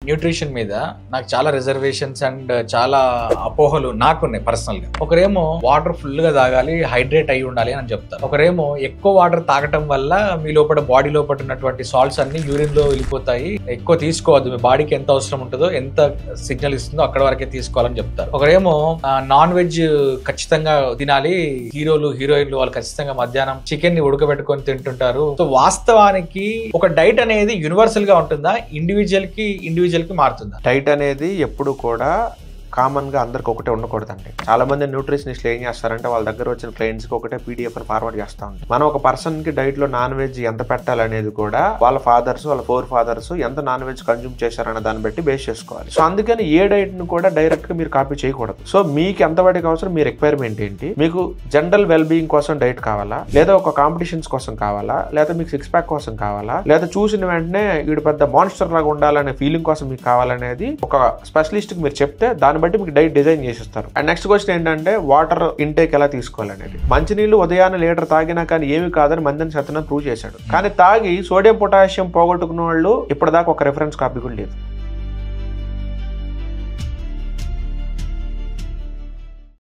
Nutrition మీద నాకు చాలా రిజర్వేషన్స్ అండ్ చాలా అపోహలు నాకున్నాయి పర్సనల్ గా. ఒకరేమో వాటర్ ఫుల్ గా తాగాలి, హైడ్రేట్ అయి ఉండాలి అని చెప్తారు. ఒకరేమో ఎక్కువ వాటర్ తాగటం వల్ల మీ లోపల బాడీ లోపల ఉన్నటువంటి సాల్ట్స్ అన్ని యూరిన్ లో వెళ్ళిపోతాయి, ఎక్కువ తీసుకోవద్దు, మీ బాడీకి ఎంత అవసరం ఉంటుందో ఎంత సిగ్నల్ ఇస్తుందో అక్కడ వరకే తీసుకోవాలని చెప్తారు. ఒకరేమో నాన్ వెజ్ ఖచ్చితంగా తినాలి, హీరోలు హీరోయిన్లు వాళ్ళు ఖచ్చితంగా మధ్యాహ్నం చికెన్ ని ఉడకబెట్టుకొని తింటుంటారు. సో వాస్తవానికి ఒక డైట్ అనేది యూనివర్సల్ గా ఉంటుందా, ఇండివిజువల్ కి మారుతుందా? డైట్ అనేది ఎప్పుడు కూడా కామన్ గా అందరికి ఒకటే ఉండకూడదండి. చాలా మంది న్యూట్రిషనిస్ట్లు ఏం చేస్తారంటే వాళ్ళ దగ్గర వచ్చిన క్లయింట్స్ కి ఒకటే పీడిఎఫ్ ఫార్వర్డ్ చేస్తా ఉంటారు. మనం ఒక పర్సన్ కి డైట్ లో నాన్ వెజ్ ఎంత పెట్టాలనేది కూడా వాళ్ళ ఫాదర్స్, వాళ్ళ ఫోర్ ఫాదర్స్ ఎంత నాన్ వెజ్ కన్జ్యూమ్ చేశారన్న దాన్ని బట్టి బేస్ చేసుకోవాలి. సో అందుకని ఏ డైట్ ను కూడా డైరెక్ట్ గా మీరు కాపీ చేయకూడదు. సో మీకు ఎంత వాటికి అవసరం, మీ రిక్వైర్మెంట్ ఏంటి, మీకు జనరల్ వెల్ బీయింగ్ కోసం డైట్ కావాలా, లేదా ఒక కాంపిటీషన్స్ కోసం కావాలా, లేదా మీకు సిక్స్ ప్యాక్ కోసం కావాలా, లేదా చూసిన వెంటనే వీడు పెద్ద మాన్స్టర్ లాగా ఉండాలనే ఫీలింగ్ కోసం మీకు కావాలనేది ఒక స్పెషలిస్ట్ కి మీరు చెప్తే దాన్ని బట్టి మీకు డైట్ డిజైన్ చేసిస్తారు. అండ్ నెక్స్ట్ క్వశ్చన్ ఏంటంటే వాటర్ ఇంటేక్ ఎలా తీసుకోవాలనేది. మంచినీళ్ళు ఉదయాన్నే లీటర్ తాగినా కానీ ఏమి కాదని మందిని సత్యనారాయణ ప్రూవ్ చేశాడు. కానీ తాగి సోడియం పొటాషియం పోగొట్టుకున్న వాళ్ళు ఇప్పటిదాకా ఒక రెఫరెన్స్ కాపీ కూడా లేదు.